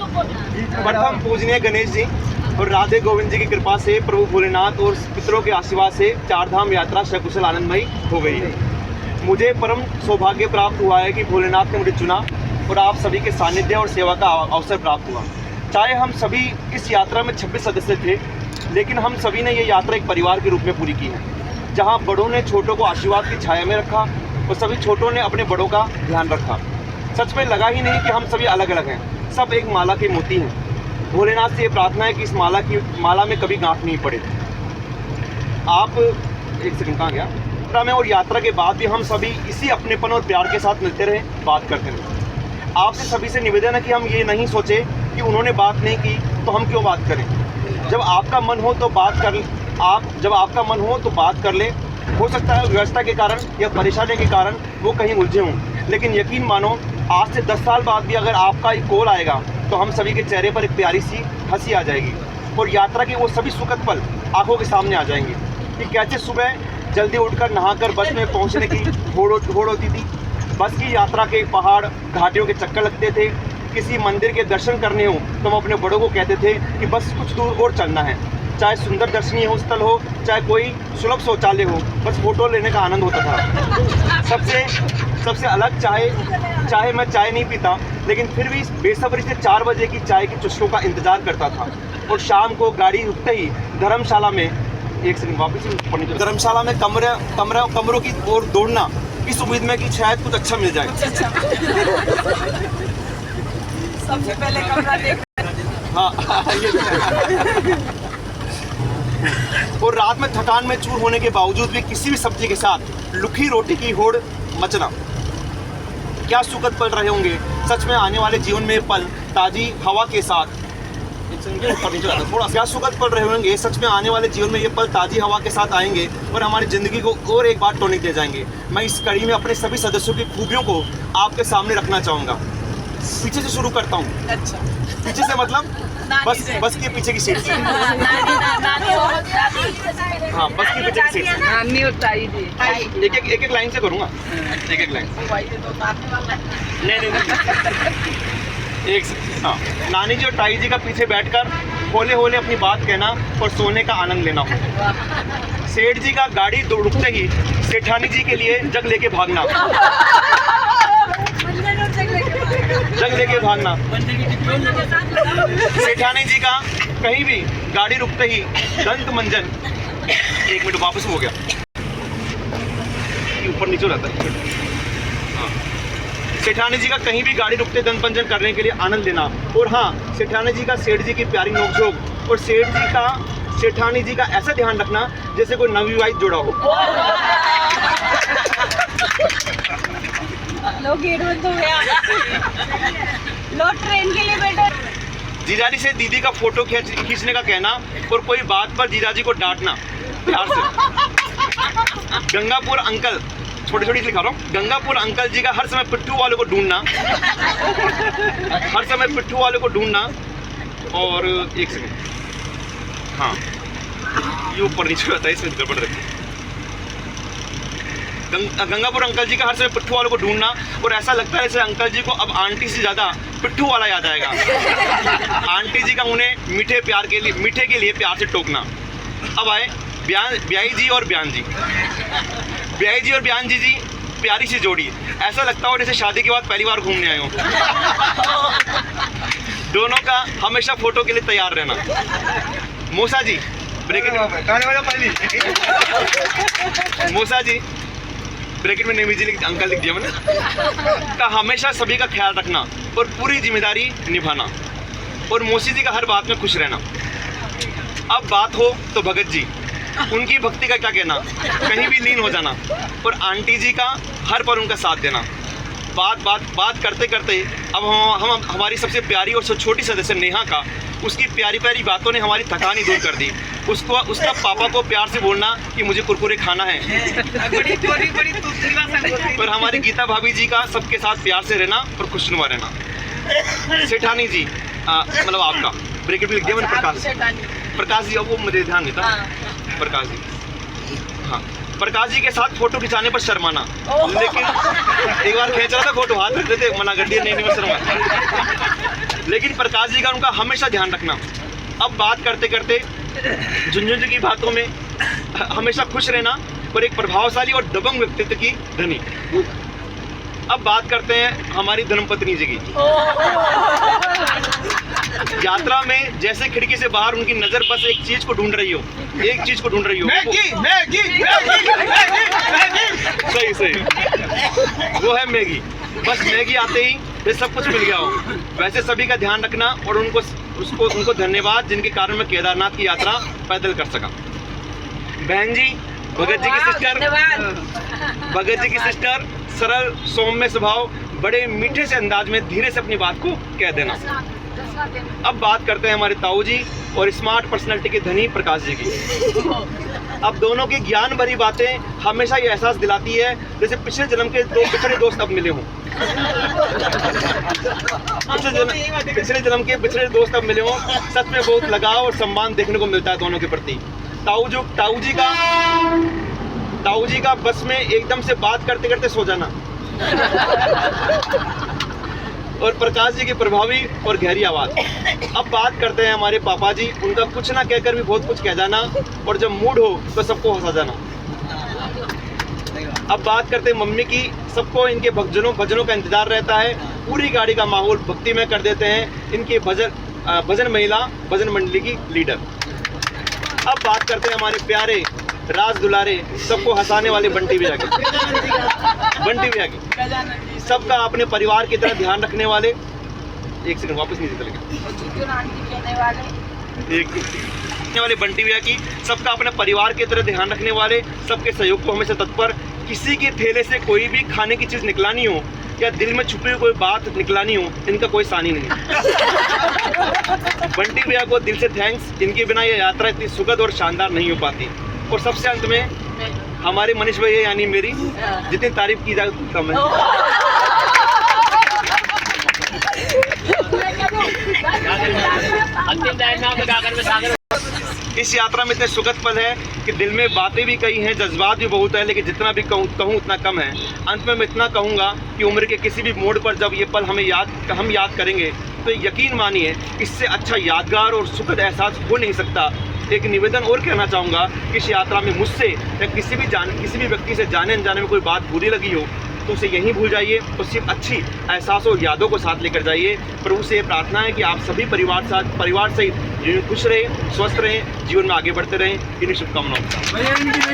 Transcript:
प्रथम पूजनीय गणेश जी और राधे गोविंद जी की कृपा से प्रभु भोलेनाथ और पितरों के आशीर्वाद से चारधाम यात्रा सकुशल आनंदमयी हो गई है। मुझे परम सौभाग्य प्राप्त हुआ है कि भोलेनाथ ने मुझे चुना और आप सभी के सानिध्य और सेवा का अवसर प्राप्त हुआ। चाहे हम सभी इस यात्रा में 26 सदस्य थे, लेकिन हम सभी ने ये यात्रा एक परिवार के रूप में पूरी की है, जहाँ बड़ों ने छोटों को आशीर्वाद की छाया में रखा और सभी छोटों ने अपने बड़ों का ध्यान रखा। सच में लगा ही नहीं कि हम सभी अलग अलग हैं, सब एक माला के मोती हैं। भोलेनाथ से ये प्रार्थना है कि इस माला में कभी गांठ नहीं पड़े। आप एक सेकंड कहाँ गया यात्रा में, और यात्रा के बाद भी हम सभी इसी अपनेपन और प्यार के साथ मिलते रहे, बात करते रहे। आपसे सभी से निवेदन है कि हम ये नहीं सोचे कि उन्होंने बात नहीं की तो हम क्यों बात करें। जब आपका मन हो तो बात कर ले। हो सकता है व्यवस्था के कारण या परेशानी के कारण वो कहीं उलझे हों, लेकिन यकीन मानो आज से 10 साल बाद भी अगर आपका एक कॉल आएगा तो हम सभी के चेहरे पर एक प्यारी सी हंसी आ जाएगी और यात्रा के वो सभी सुखद पल आंखों के सामने आ जाएंगे कि कैसे सुबह जल्दी उठकर नहाकर बस में पहुंचने की होड़ होती थी। बस की यात्रा के पहाड़ घाटियों के चक्कर लगते थे। किसी मंदिर के दर्शन करने हो तो हम अपने बड़ों को कहते थे कि बस कुछ दूर और चलना है। चाहे सुंदर दर्शनीय हो स्थल हो, चाहे कोई सुलभ शौचालय हो, बस फोटो लेने का आनंद होता था। सबसे अलग चाहे मैं चाय नहीं पीता, लेकिन फिर भी बेसब्री से 4 बजे की चाय की चुस्कों का इंतजार करता था। और शाम को गाड़ी रुकते ही धर्मशाला में कमरों की ओर दौड़ना, इस उम्मीद में कि शायद कुछ अच्छा मिल जाए। सबसे पहले कमरा देखना। हाँ और रात में थकान में चूर होने के बावजूद भी किसी भी सब्जी के साथ लुखी रोटी की होड़ मचना। क्या सुखद पल रहे होंगे। सच में आने वाले जीवन में पल ताजी हवा के साथ क्या सुखद पल रहे होंगे। सच में आने वाले जीवन में ये पल ताजी हवा के साथ आएंगे और हमारी ज़िंदगी को और एक बार टॉनिक दे जाएंगे। मैं इस कड़ी में अपने सभी सदस्यों की खूबियों को आपके सामने रखना चाहूँगा। पीछे से शुरू करता हूँ। अच्छा, पीछे से मतलब बस के पीछे की सीट से। हाँ, बस के पीछे की सीट से। नानी और ताई जी। एक लाइन से करूँगा। एक लाइन नहीं। एक से हाँ, नानी जी और ताई जी का पीछे बैठकर होले होले अपनी बात कहना और सोने का आनंद लेना हो। सेठ जी का गाड़ी रुकते ही सेठानी जी के लिए जग लेके भागना। सेठानी जी का कहीं भी गाड़ी रुकते ही दंत मंजन। 1 मिनट वापस हो गया, ऊपर नीचे रहता है। हाँ, सेठानी जी का कहीं भी गाड़ी रुकते दंत मंजन करने के लिए आनंद लेना। और हाँ, सेठानी जी का सेठ जी की प्यारी नोकझोंक और सेठानी जी का ऐसा ध्यान रखना जैसे कोई नवविवाहित जोड़ा हो। लोग गेट बंद हो गया। लोग ट्रेन के लिए बैठे। जीजाजी से दीदी का फोटो खींचने का कहना और कोई बात पर जीजाजी को डांटना प्यार से। गंगापुर अंकल, छोटे लिखा रहा हूँ। गंगापुर अंकल जी का हर समय पिट्ठू वालों को ढूंढना। और एक सेकंड, हाँ ये ऊपर नीचे रहता है, इसमें गड़बड़ रहती है। गंगापुर अंकल जी का हर समय पिट्ठू वालों को ढूंढना और ऐसा लगता है जैसे अंकल जी को अब आंटी से ज़्यादा पिट्ठू वाला याद आएगा। आंटी जी का उन्हें मीठे के लिए प्यार से टोकना। अब आए ब्याई जी और बयान जी प्यारी सी जोड़ी। ऐसा लगता हो जैसे शादी के बाद पहली बार घूमने आए हो। दोनों का हमेशा फोटो के लिए तैयार रहना। मोसा जी ब्रैकेट में नेमी जी अंकल लिख दिया मैंने का हमेशा सभी का ख्याल रखना और पूरी जिम्मेदारी निभाना। और मौसी जी का हर बात में खुश रहना। अब बात हो तो भगत जी, उनकी भक्ति का क्या कहना, कहीं भी लीन हो जाना। और आंटी जी का हर पर उनका साथ देना। बात करते करते अब हम हमारी सबसे प्यारी और छोटी सदस्य नेहा का, उसकी प्यारी बातों ने हमारी थकान ही दूर कर दी। उसका पापा को प्यार से बोलना कि मुझे कुरकुरे खाना है। और हमारी गीता भाभी जी का सबके साथ प्यार से रहना और खुशनुमा रहना। सेठानी जी मतलब आपका ब्रैकेट में लिख दिया मैंने, प्रकाश जी। अब वो मुझे ध्यान देता। प्रकाश जी, हाँ, प्रकाश जी के साथ फोटो खिंचाने पर शर्माना। लेकिन एक बार खींच रहा था फोटो, हाथ रख देते, मना कर दिया नहीं मैं शर्मा। लेकिन प्रकाश जी का उनका हमेशा ध्यान रखना। अब बात करते करते झुनझुन जी की बातों में हमेशा खुश रहना और एक प्रभावशाली और दबंग व्यक्तित्व की धनी। अब बात करते हैं हमारी धर्मपत्नी जी की। यात्रा में जैसे खिड़की से बाहर उनकी नजर बस एक चीज को ढूंढ रही हो, एक चीज को ढूंढ रही हो, मैगी मैगी मैगी मैगी। सही सही, वो है मैगी। बस मैगी आते ही ये सब कुछ मिल गया हो। वैसे सभी का ध्यान रखना और उनको धन्यवाद जिनके कारण मैं केदारनाथ की यात्रा पैदल कर सका। बहन जी, भगत जी की सिस्टर, भगत जी की सिस्टर, सरल सौम्य स्वभाव, बड़े मीठे से अंदाज में धीरे से अपनी बात को कह देना। अब बात करते हैं हमारे ताऊ जी और स्मार्ट पर्सनालिटी के धनी प्रकाश जी की। अब दोनों की ज्ञान भरी बातें हमेशा ये एहसास दिलाती है जैसे पिछले जन्म के दो बिछड़े दोस्त अब मिले हों। पिछले जन्म के बिछड़े दोस्त अब मिले हों। सच में बहुत लगाव और सम्मान देखने को मिलता है दोनों के प्रति। ताऊ जी का बस में एकदम से बात करते करते सो जाना और प्रकाश जी की प्रभावी और गहरी आवाज। अब बात करते हैं हमारे पापा जी, उनका कुछ ना कहकर भी बहुत कुछ कह जाना और जब मूड हो तो सबको हंसा जाना। अब बात करते हैं मम्मी की, सबको इनके भजनों का इंतजार रहता है। पूरी गाड़ी का माहौल भक्तिमय कर देते हैं इनके भजन महिला भजन मंडली की लीडर। अब बात करते हैं हमारे प्यारे राज दुलारे, सबको हंसाने वाले बंटी भैया के, सबका अपने परिवार की तरह ध्यान रखने वाले। एक सेकंड वापस नहीं निकल गया। वाले बंटी भैया की, सबका अपने परिवार की तरह ध्यान रखने वाले, सबके सहयोग को हमेशा तत्पर। किसी के थैले से कोई भी खाने की चीज निकलानी हो या दिल में छुपी हुई कोई बात निकलानी हो, इनका कोई सानी नहीं। बंटी भैया को दिल से थैंक्स, इनके बिना ये यात्रा इतनी सुखद और शानदार नहीं हो पाती। और सबसे अंत में हमारे मनीष भैया यानी मेरी, जितनी तारीफ की जाए कम है। इस यात्रा में इतने सुखद पल है कि दिल में बातें भी कही हैं, जज्बात भी बहुत है, लेकिन जितना भी कहूँ उतना कम है। अंत में मैं इतना कहूँगा कि उम्र के किसी भी मोड़ पर जब ये पल हम याद करेंगे तो यकीन मानिए इससे अच्छा यादगार और सुखद एहसास हो नहीं सकता। एक निवेदन और कहना चाहूँगा कि इस यात्रा में मुझसे या किसी भी व्यक्ति से जाने अनजाने में कोई बात बुरी लगी हो तो उसे यहीं भूल जाइए और सिर्फ अच्छी एहसास और यादों को साथ लेकर जाइए। प्रभु से ये प्रार्थना है कि आप सभी परिवार सहित जीवन खुश रहें, स्वस्थ रहें, जीवन में आगे बढ़ते रहें। इन्हीं शुभकामनाओं।